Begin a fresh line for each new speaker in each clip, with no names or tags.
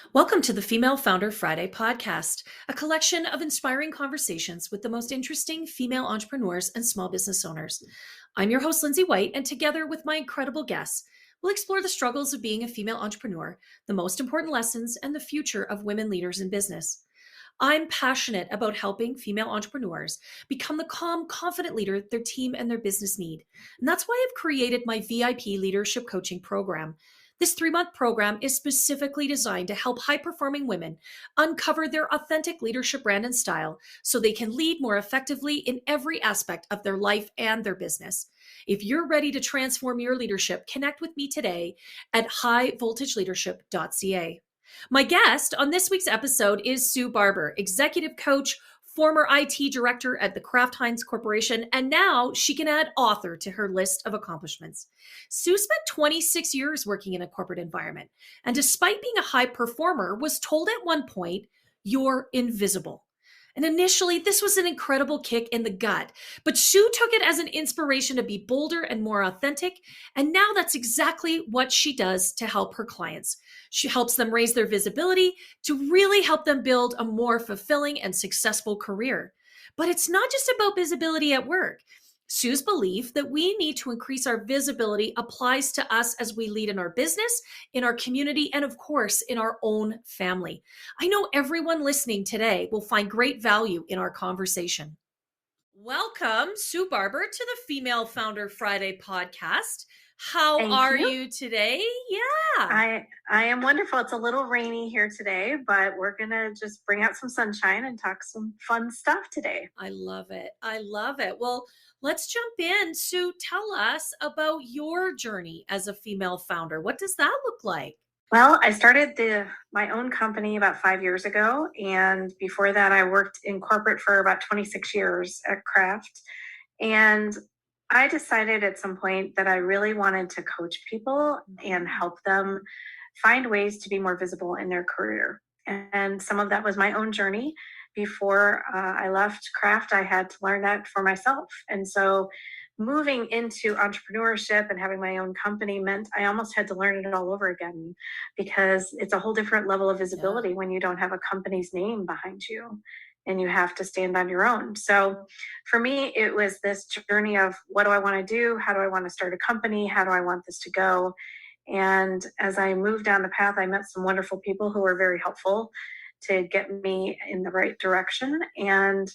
Welcome to the Female Founder Friday podcast, a collection of inspiring conversations with the most interesting female entrepreneurs and small business owners. I'm your host, Lindsay White, and together with my incredible guests, we'll explore the struggles of being a female entrepreneur, the most important lessons, and the future of women leaders in business. I'm passionate about helping female entrepreneurs become the calm, confident leader their team and their business need. And that's why I've created my VIP leadership coaching program. This 3-month program is specifically designed to help high-performing women uncover their authentic leadership brand and style so they can lead more effectively in every aspect of their life and their business. If you're ready to transform your leadership, connect with me today at highvoltageleadership.ca. My guest on this week's episode is Sue Barber, executive coach, former IT director at the Kraft Corporation, and now she can add author to her list of accomplishments. Sue spent 26 years working in a corporate environment, and despite being a high performer, was told at one point, "You're invisible." And initially, this was an incredible kick in the gut, but Sue took it as an inspiration to be bolder and more authentic, and now that's exactly what she does to help her clients. She helps them raise their visibility to really help them build a more fulfilling and successful career. But it's not just about visibility at work. Sue's belief that we need to increase our visibility applies to us as we lead in our business, in our community, and of course, in our own family. I know everyone listening today will find great value in our conversation. Welcome, Sue Barber, to the Female Founder Friday podcast. How
Thank
are
you.
you today? Yeah.
I am wonderful. It's a little rainy here today, but we're going to just bring out some sunshine and talk some fun stuff today.
I love it. I love it. Well, let's jump in. Sue, tell us about your journey as a female founder. What does that look like?
Well, I started my own company about 5 years ago, and before that, I worked in corporate for about 26 years at Kraft. And I decided at some point that I really wanted to coach people and help them find ways to be more visible in their career. And some of that was my own journey. Before I left Kraft, I had to learn that for myself. And so moving into entrepreneurship and having my own company meant I almost had to learn it all over again, because it's a whole different level of visibility when you don't have a company's name behind you and you have to stand on your own. So for me, it was this journey of, what do I want to do? How do I want to start a company? How do I want this to go? And as I moved down the path, I met some wonderful people who were very helpful to get me in the right direction. And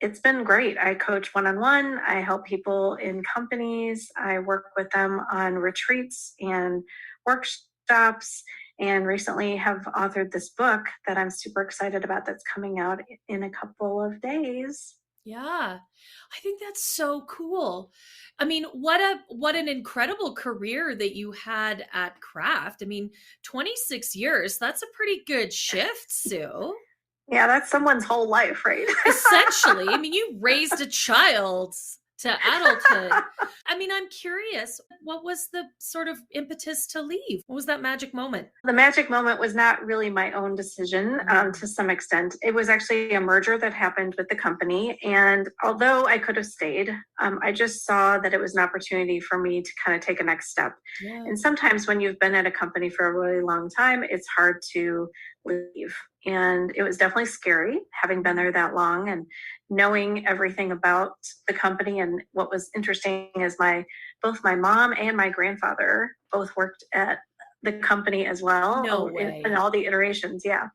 it's been great. I coach one-on-one. I help people in companies. I work with them on retreats and workshops, and recently have authored this book that I'm super excited about that's coming out in a couple of days.
Yeah. I think that's so cool. I mean, what an incredible career that you had at Kraft. I mean, 26 years, that's a pretty good shift, Sue.
Yeah, that's someone's whole life, right?
Essentially, I mean, you raised a child to adulthood. I mean, I'm curious, what was the sort of impetus to leave? What was that magic moment?
The magic moment was not really my own decision, to some extent. It was actually a merger that happened with the company. And although I could have stayed, I just saw that it was an opportunity for me to kind of take a next step.
Yeah.
And sometimes when you've been at a company for a really long time, it's hard to leave. And it was definitely scary having been there that long and knowing everything about the company. And what was interesting is both my mom and my grandfather both worked at the company as well.
No way.
In all the iterations. Yeah.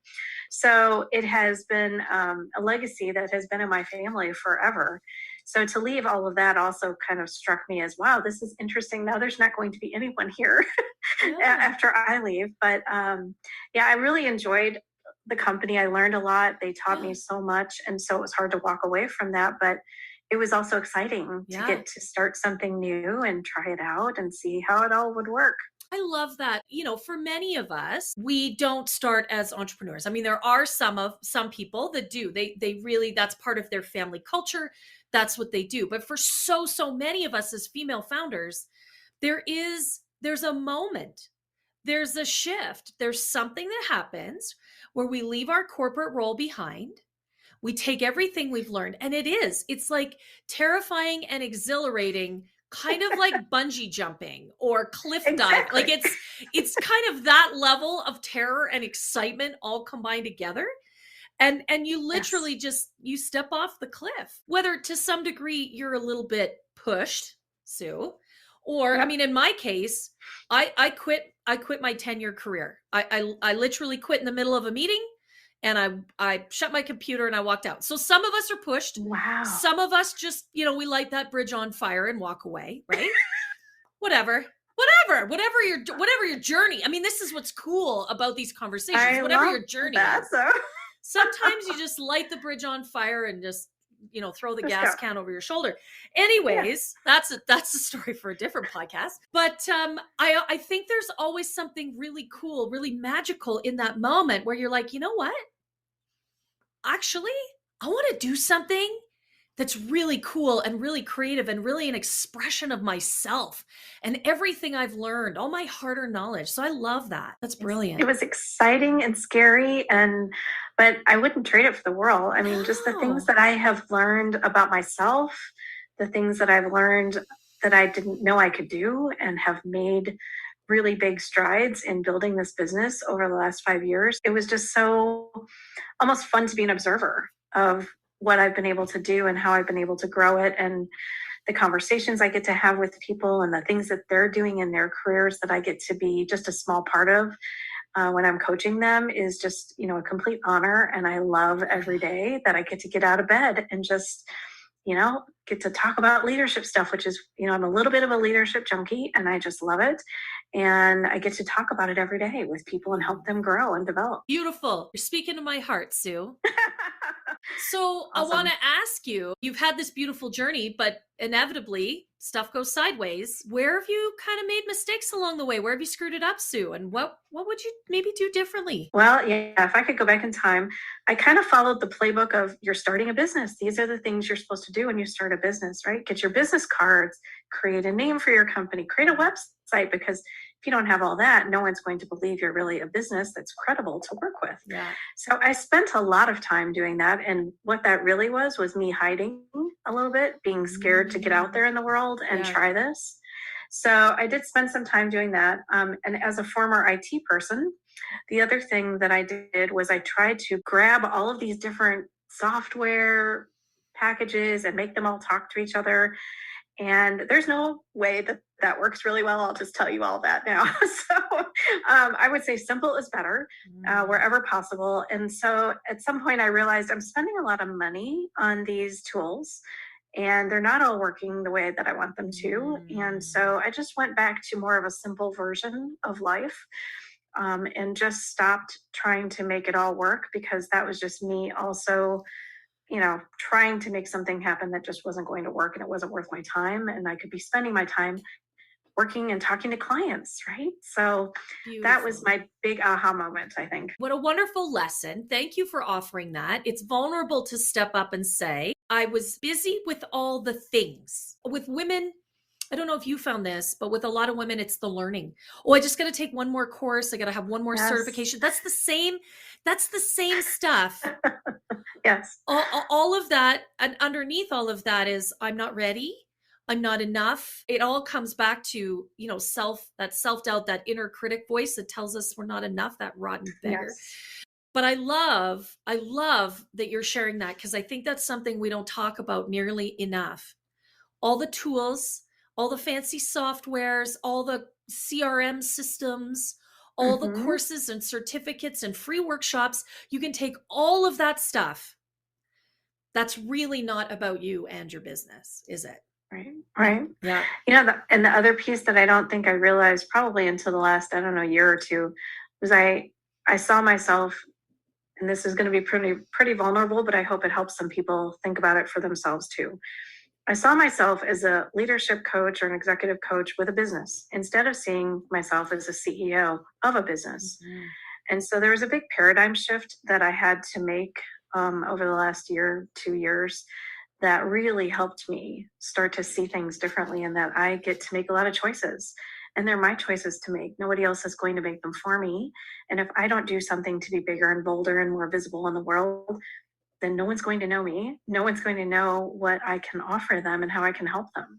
So it has been a legacy that has been in my family forever. So to leave all of that also kind of struck me as, wow, this is interesting. Now there's not going to be anyone here after I leave. But yeah, I really enjoyed the company. I learned a lot. They taught me so much. And so it was hard to walk away from that. But it was also exciting to get to start something new and try it out and see how it all would work.
I love that. For many of us, we don't start as entrepreneurs. I mean, there are some people that do. They really, that's part of their family culture. That's what they do. But for so many of us as female founders, there's a moment, there's a shift, there's something that happens where we leave our corporate role behind. We take everything we've learned, and it's like terrifying and exhilarating kind of like bungee jumping or cliff dive. Like
Exactly.
it's kind of that level of terror and excitement all combined together. And you
Yes.
literally just you step off the cliff. Whether to some degree you're a little bit pushed, Sue, or I
Yep.
mean in my case, I quit my 10-year career. I literally quit in the middle of a meeting and I shut my computer and I walked out. So some of us are pushed,
Wow.
some of us just, we light that bridge on fire and walk away, right? Whatever. Whatever your journey. I mean, this is what's cool about these conversations.
I
Whatever
love
your journey
that.
is.
So
Sometimes you just light the bridge on fire and just throw the
just go.
gas can over your shoulder.
Yeah.
Anyways, that's a story for a different podcast. But I think there's always something really cool, really magical in that moment where you're like, you know what, actually I want to do something that's really cool and really creative and really an expression of myself and everything I've learned, all my harder knowledge. So I love that. That's
It
brilliant.
was exciting and scary, but I wouldn't trade it for the world. I mean, just the things
No.
that I have learned about myself, the things that I've learned that I didn't know I could do and have made really big strides in building this business over the last 5 years. It was just so almost fun to be an observer of what I've been able to do and how I've been able to grow it, and the conversations I get to have with people and the things that they're doing in their careers that I get to be just a small part of when I'm coaching them is just, a complete honor. And I love every day that I get to get out of bed and just, get to talk about leadership stuff, which is, I'm a little bit of a leadership junkie and I just love it. And I get to talk about it every day with people and help them grow and develop.
Beautiful. You're speaking to my heart, Sue. So I want
Awesome.
to ask you, you've had this beautiful journey, but inevitably stuff goes sideways. Where have you kind of made mistakes along the way? Where have you screwed it up, Sue? And what would you maybe do differently?
Well, yeah, if I could go back in time, I kind of followed the playbook of you're starting a business. These are the things you're supposed to do when you start a business, right? Get your business cards, create a name for your company, create a website, because if you don't have all that, no one's going to believe you're really a business that's credible to work with.
Yeah.
So I spent a lot of time doing that. And what that really was me hiding a little bit, being scared to get out there in the world and try this. So I did spend some time doing that. And as a former IT person, the other thing that I did was I tried to grab all of these different software packages and make them all talk to each other. And there's no way that that works really well. I'll just tell you all that now. So I would say simple is better wherever possible. And so at some point I realized I'm spending a lot of money on these tools and they're not all working the way that I want them to. And so I just went back to more of a simple version of life and just stopped trying to make it all work, because that was just me also, trying to make something happen that just wasn't going to work and it wasn't worth my time. And I could be spending my time working and talking to clients, right? So that was my big aha moment, I think.
What a wonderful lesson. Thank you for offering that. It's vulnerable to step up and say, I was busy with all the things. With women, I don't know if you found this, but with a lot of women, it's the learning. Oh, I just got to take one more course. I got to have one more certification. That's the same stuff.
Yes.
All of that, and underneath all of that is I'm not ready. I'm not enough. It all comes back to, self-doubt, that inner critic voice that tells us we're not enough, that rotten beggar.
Yes.
But I love that you're sharing that, because I think that's something we don't talk about nearly enough. All the tools, all the fancy softwares, all the CRM systems, all the courses and certificates and free workshops, you can take all of that stuff. That's really not about you and your business, is it?
Right.
Yeah.
And the other piece that I don't think I realized probably until the last, year or two, was I saw myself, and this is going to be pretty vulnerable, but I hope it helps some people think about it for themselves too. I saw myself as a leadership coach or an executive coach with a business instead of seeing myself as a CEO of a business. And so there was a big paradigm shift that I had to make over the last 2 years, that really helped me start to see things differently, and that I get to make a lot of choices. And they're my choices to make. Nobody else is going to make them for me. And if I don't do something to be bigger and bolder and more visible in the world, then no one's going to know me. No one's going to know what I can offer them and how I can help them.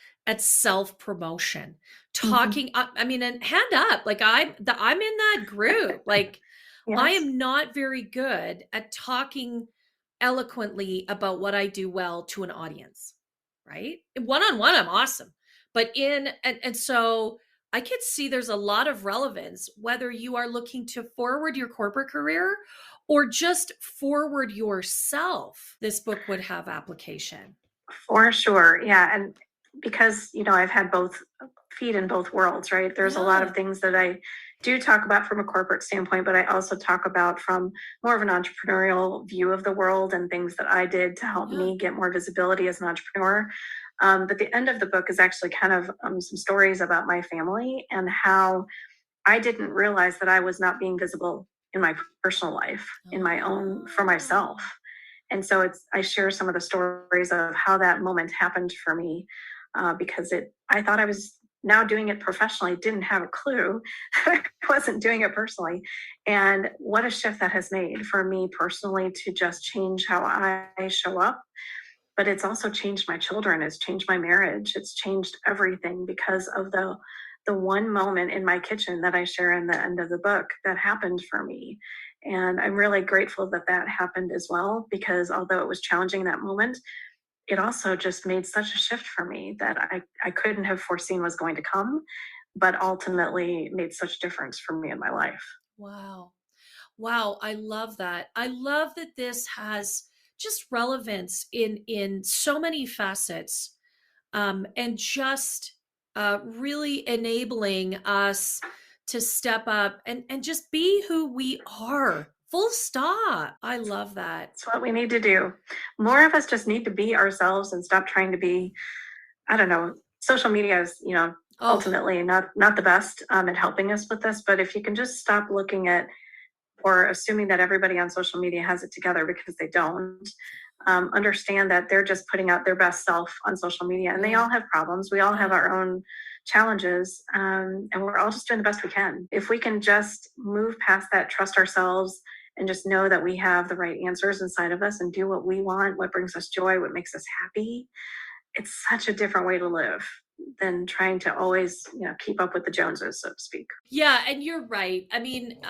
at self-promotion.
Mhm.
Talking, I mean, and hand up, like I'm in that group. Like I
Yes.
am not very good at talking eloquently about what I do well to an audience, right? One on one, I'm awesome. But and so I could see there's a lot of relevance whether you are looking to forward your corporate career or just forward yourself. This book would have application.
For sure. Yeah. And because, I've had both feet in both worlds, right? There's a lot of
Yeah.
things that I do talk about from a corporate standpoint, but I also talk about from more of an entrepreneurial view of the world and things that I did to help
Yeah.
me get more visibility as an entrepreneur. But the end of the book is actually kind of some stories about my family and how I didn't realize that I was not being visible in my personal life, in my own, for
Oh.
myself. And so I share some of the stories of how that moment happened for me, because I thought I was now doing it professionally, didn't have a clue that I wasn't doing it personally. And what a shift that has made for me personally to just change how I show up. But it's also changed my children, it's changed my marriage, it's changed everything because of the one moment in my kitchen that I share in the end of the book that happened for me. And I'm really grateful that that happened as well, because although it was challenging that moment, it also just made such a shift for me that I couldn't have foreseen was going to come, but ultimately made such difference for me in my life.
Wow. Wow, I love that. I love that this has just relevance in so many facets, and just really enabling us to step up and just be who we are. Full stop. I love that.
It's what we need to do. More of us just need to be ourselves and stop trying to be, I don't know, social media is,
Oh,
ultimately not the best at helping us with this. But if you can just stop looking at or assuming that everybody on social media has it together, because they don't, understand that they're just putting out their best self on social media, and they
yeah,
all have problems. We all have
yeah,
our own challenges, and we're all just doing the best we can. If we can just move past that, trust ourselves, and just know that we have the right answers inside of us and do what we want, what brings us joy, what makes us happy, it's such a different way to live than trying to always, keep up with the Joneses, so to speak.
yeah. And you're right. I mean,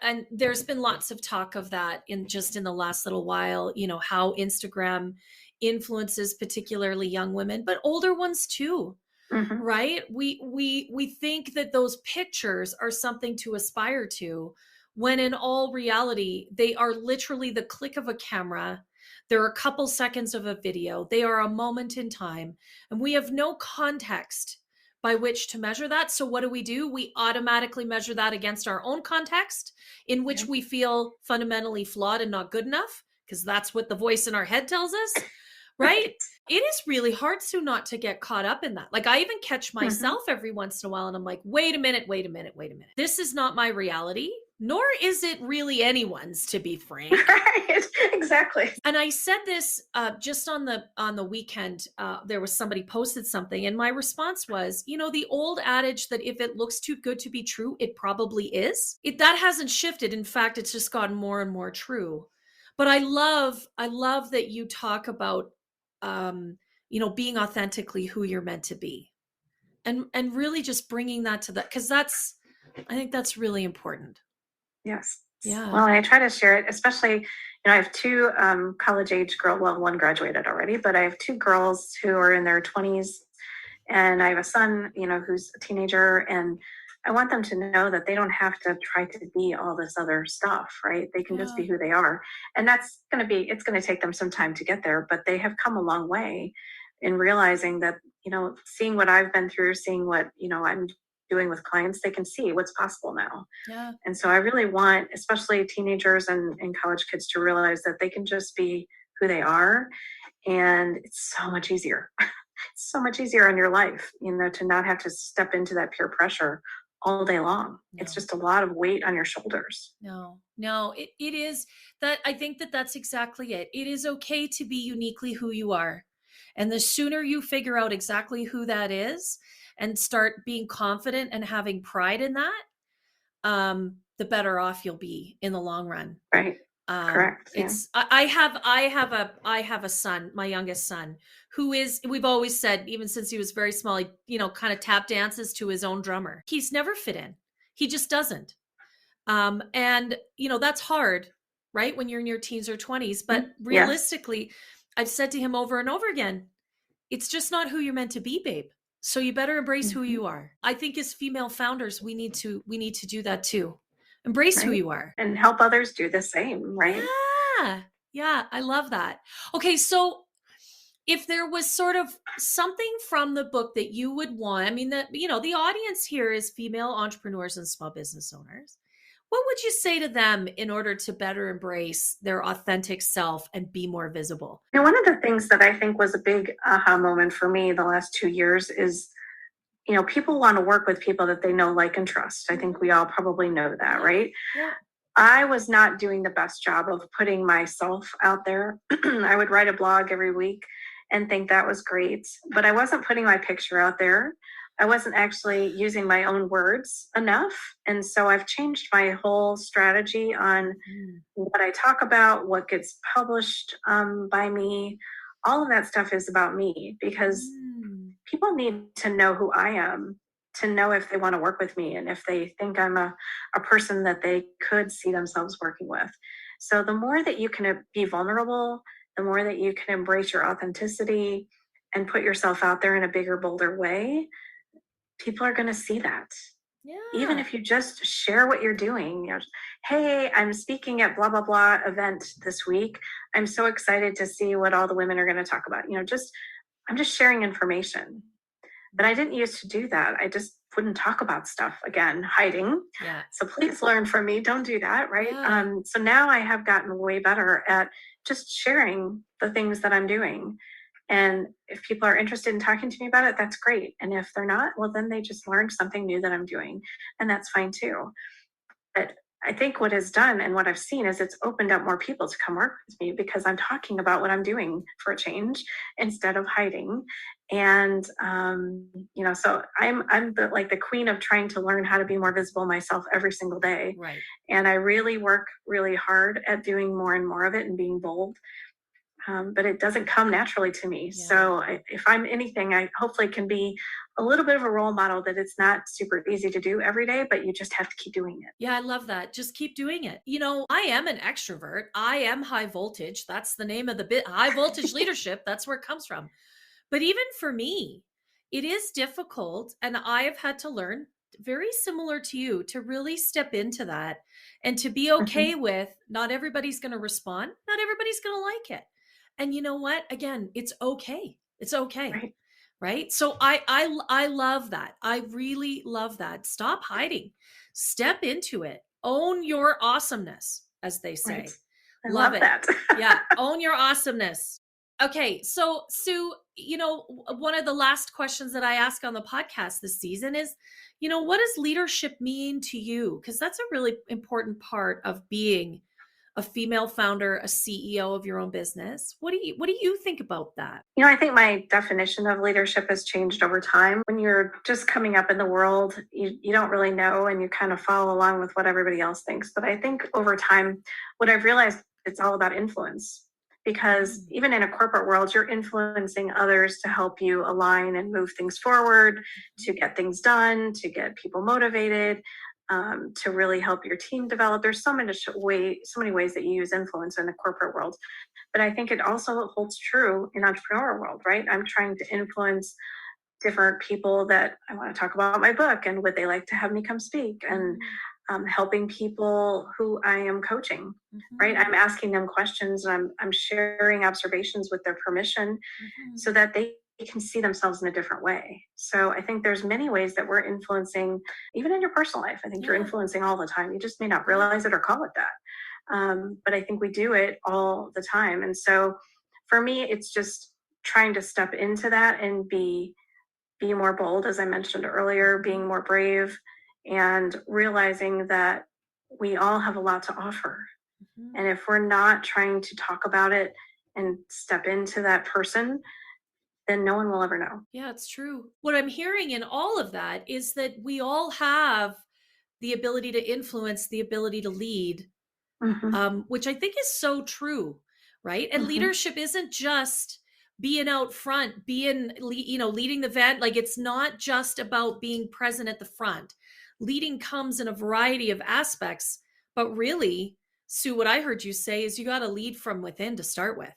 and there's been lots of talk of that in the last little while. You know how Instagram influences particularly young women, but older ones too.
Hmm.
Right? We think that those pictures are something to aspire to, when in all reality they are literally the click of a camera. They're a couple seconds of a video. They are a moment in time, and we have no context by which to measure that. So what do? We automatically measure that against our own context, in
Yeah.
which we feel fundamentally flawed and not good enough, because that's what the voice in our head tells us, right?
Right.
It is really hard, Sue, not to get caught up in that. Like I even catch
Hmm.
myself every once in a while and I'm like, wait a minute, wait a minute, wait a minute. This is not my reality, nor is it really anyone's, to be frank.
Right. Exactly.
And I said this just on the weekend. There was somebody posted something, and my response was, the old adage that if it looks too good to be true, it probably is. That hasn't shifted. In fact, it's just gotten more and more true. But I love that you talk about, being authentically who you're meant to be, and really just bringing that to that, because I think that's really important.
Yes.
Yeah.
Well, and I try to share it, especially, I have two college age girls. Well, one graduated already, but I have two girls who are in their 20s, and I have a son, who's a teenager. And I want them to know that they don't have to try to be all this other stuff, right? They can just
Yeah.
be who they are. And it's going to take them some time to get there, but they have come a long way in realizing that, seeing what I've been through, seeing what, I'm doing with clients, they can see what's possible now.
Yeah.
And so I really want, especially teenagers and college kids, to realize that they can just be who they are. And it's so much easier. It's so much easier in your life, to not have to step into that peer pressure all day long. It's
No.
just a lot of weight on your shoulders.
No, no, it is that. I think that that's exactly it. It is okay to be uniquely who you are. And the sooner you figure out exactly who that is and start being confident and having pride in that, the better off you'll be in the long run.
Right. Correct. Yeah.
I have a son, my youngest son, who is, we've always said, even since he was very small, he, kind of tap dances to his own drummer. He's never fit in. He just doesn't. And that's hard, right? When you're in your teens or 20s, but
Yes.
realistically, I've said to him over and over again, it's just not who you're meant to be, babe. So you better embrace who you are. I think as female founders, we need to do that too. Embrace who
Right.
you are.
And help others do the same, right?
Yeah. Yeah, I love that. Okay, so if there was sort of something from the book that you would want, I mean, that, the audience here is female entrepreneurs and small business owners. What would you say to them in order to better embrace their authentic self and be more visible?
One of the things that I think was a big aha moment for me the last 2 years is, people want to work with people that they know, like, and trust. I think we all probably know that, right?
Yeah.
I was not doing the best job of putting myself out there. I would write a blog every week and think that was great, but I wasn't putting my picture out there. I wasn't actually using my own words enough. And so I've changed my whole strategy on what I talk about, what gets published by me. All of that stuff is about me because people need to know who I am to know if they want to work with me and if they think I'm a person that they could see themselves working with. So the more that you can be vulnerable, the more that you can embrace your authenticity and put yourself out there in a bigger, bolder way, people are going to see that.
Yeah.
Even if you just share what you're doing, hey, I'm speaking at blah, blah, blah event this week. I'm so excited to see what all the women are going to talk about. I'm just sharing information. But I didn't used to do that. I just wouldn't talk about stuff, again, hiding.
Yeah.
So please learn from me. Don't do that, right?
Yeah.
So now I have gotten way better at just sharing the things that I'm doing. And if people are interested in talking to me about it, that's great. And if they're not, well, then they just learned something new that I'm doing. And that's fine too. But I think what it's done and what I've seen is it's opened up more people to come work with me because I'm talking about what I'm doing for a change instead of hiding. And so I'm the queen of trying to learn how to be more visible myself every single day.
Right.
And I really work really hard at doing more and more of it and being bold. But it doesn't come naturally to me.
Yeah.
So if I'm anything, I hopefully can be a little bit of a role model that it's not super easy to do every day, but you just have to keep doing it.
Yeah, I love that. Just keep doing it. I am an extrovert. I am high voltage. That's the name of the bit. High voltage leadership. That's where it comes from. But even for me, it is difficult. And I have had to learn, very similar to you, to really step into that and to be okay with not everybody's going to respond. Not everybody's going to like it. And you know what? Again, it's okay. It's okay. Right. So I love that. I really love that. Stop hiding. Step into it. Own your awesomeness, as they say.
Right. I
Love
love
it.
that.
Yeah. Own your awesomeness. Okay. So, Sue, one of the last questions that I ask on the podcast this season is, what does leadership mean to you? Because that's a really important part of being a female founder, a CEO of your own business. What do you think about that?
I think my definition of leadership has changed over time. When you're just coming up in the world, you don't really know and you kind of follow along with what everybody else thinks. But I think over time, what I've realized, it's all about influence. Because even in a corporate world, you're influencing others to help you align and move things forward, to get things done, to get people motivated, to really help your team develop. There's so many ways that you use influence in the corporate world. But I think it also holds true in entrepreneur world, right? I'm trying to influence different people that I want to talk about my book and would they like to have me come speak, and helping people who I am coaching, right? I'm asking them questions and I'm sharing observations with their permission so that they can see themselves in a different way. So I think there's many ways that we're influencing, even in your personal life. I think you're influencing all the time. You just may not realize it or call it that. But I think we do it all the time. And so for me, it's just trying to step into that and be more bold, as I mentioned earlier, being more brave, and realizing that we all have a lot to offer. And if we're not trying to talk about it and step into that person, then no one will ever know.
Yeah, it's true. What I'm hearing in all of that is that we all have the ability to influence, the ability to lead. which I think is so true, right? And leadership isn't just being out front, leading the event. Like, it's not just about being present at the front. Leading comes in a variety of aspects, but really, Sue, what I heard you say is you got to lead from within to start with.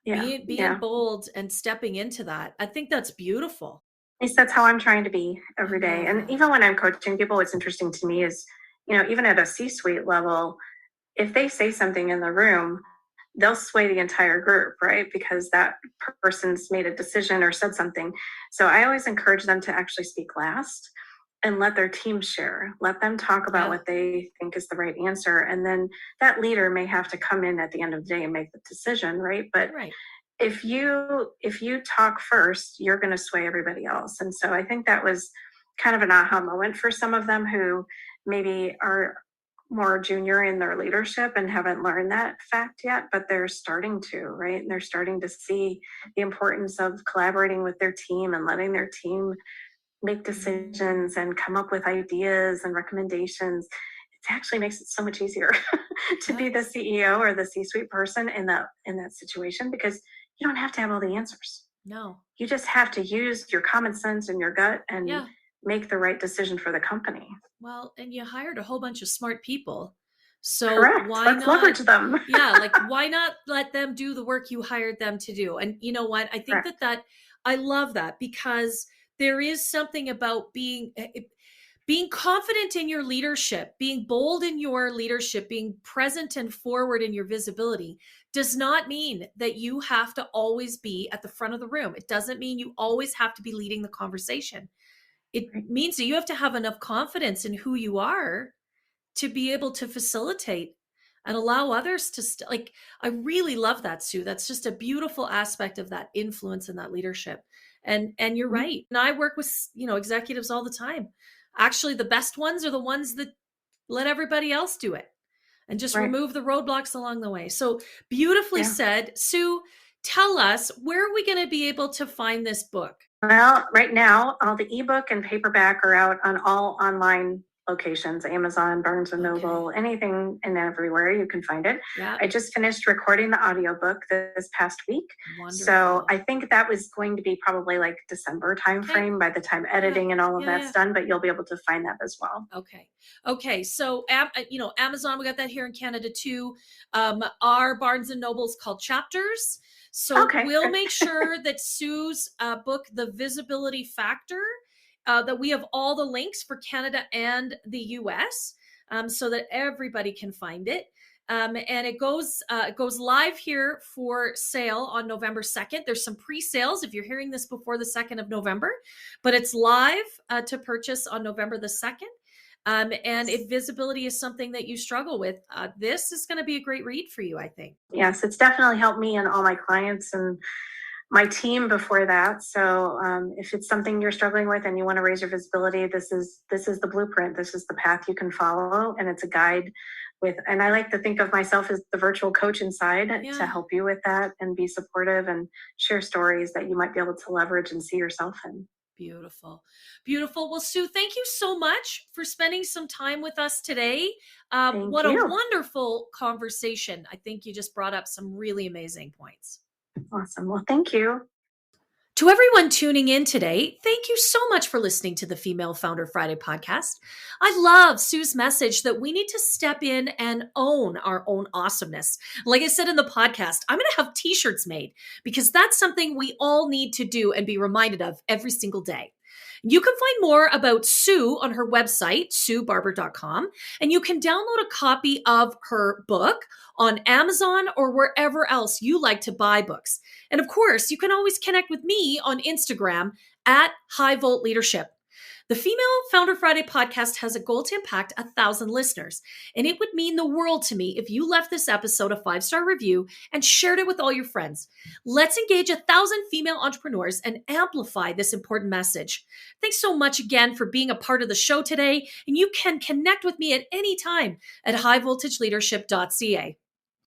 Yeah.
Being bold and stepping into that. I think that's beautiful.
At least that's how I'm trying to be every day. And
That.
even when I'm coaching people, what's interesting to me is, even at a C-suite level, if they say something in the room, they'll sway the entire group, right? Because that person's made a decision or said something. So I always encourage them to actually speak last and let their team share. Let them talk about what they think is the right answer. And then that leader may have to come in at the end of the day and make the decision, right? But if you talk first, you're going to sway everybody else. And so I think that was kind of an aha moment for some of them who maybe are more junior in their leadership and haven't learned that fact yet, but they're starting to, right? And they're starting to see the importance of collaborating with their team and letting their team make decisions and come up with ideas and recommendations. It actually makes it so much easier to be the CEO or the C-suite person in that situation, because you don't have to have all the answers.
No.
You just have to use your common sense and your gut and make the right decision for the company.
Well, and you hired a whole bunch of smart people. So
Correct. Let's leverage them.
Why not let them do the work you hired them to do? And you know what? I think that I love that, because there is something about being confident in your leadership, being bold in your leadership, being present and forward in your visibility does not mean that you have to always be at the front of the room. It doesn't mean you always have to be leading the conversation. It means that you have to have enough confidence in who you are to be able to facilitate and allow others to I really love that, Sue. That's just a beautiful aspect of that influence and that leadership. And you're right. And I work with, executives all the time. Actually, the best ones are the ones that let everybody else do it and just remove the roadblocks along the way. So beautifully said. Sue, tell us, where are we going to be able to find this book?
Well, right now, all the ebook and paperback are out on all online locations, Amazon, Barnes & Noble, anything and everywhere you can find it. I just finished recording the audiobook this past week.
Wonderful.
So I think that was going to be probably like December timeframe by the time editing and all of that's done, but you'll be able to find that as well.
Okay. So, Amazon, we got that here in Canada too. Our Barnes & Noble's called Chapters. So we'll make sure that Sue's book, The Visibility Factor, that we have all the links for Canada and the US, so that everybody can find it. And it goes live here for sale on November 2nd. There's some pre-sales if you're hearing this before the 2nd of November, but it's live to purchase on November the 2nd. And if visibility is something that you struggle with, this is going to be a great read for you, I think.
Yes, it's definitely helped me and all my clients and my team before that. So if it's something you're struggling with and you want to raise your visibility, this is the blueprint. This is the path you can follow, and it's a guide and I like to think of myself as the virtual coach inside to help you with that and be supportive and share stories that you might be able to leverage and see yourself in.
Beautiful. Well, Sue, thank you so much for spending some time with us today. What a wonderful conversation. I think you just brought up some really amazing points.
Awesome. Well, thank you.
To everyone tuning in today, thank you so much for listening to the Female Founder Friday podcast. I love Sue's message that we need to step in and own our own awesomeness. Like I said in the podcast, I'm going to have t-shirts made because that's something we all need to do and be reminded of every single day. You can find more about Sue on her website, suebarber.com, and you can download a copy of her book on Amazon or wherever else you like to buy books. And of course, you can always connect with me on Instagram at High Volt Leadership. The Female Founder Friday podcast has a goal to impact 1,000 listeners, and it would mean the world to me if you left this episode a 5-star review and shared it with all your friends. Let's engage 1,000 female entrepreneurs and amplify this important message. Thanks so much again for being a part of the show today, and you can connect with me at any time at highvoltageleadership.ca.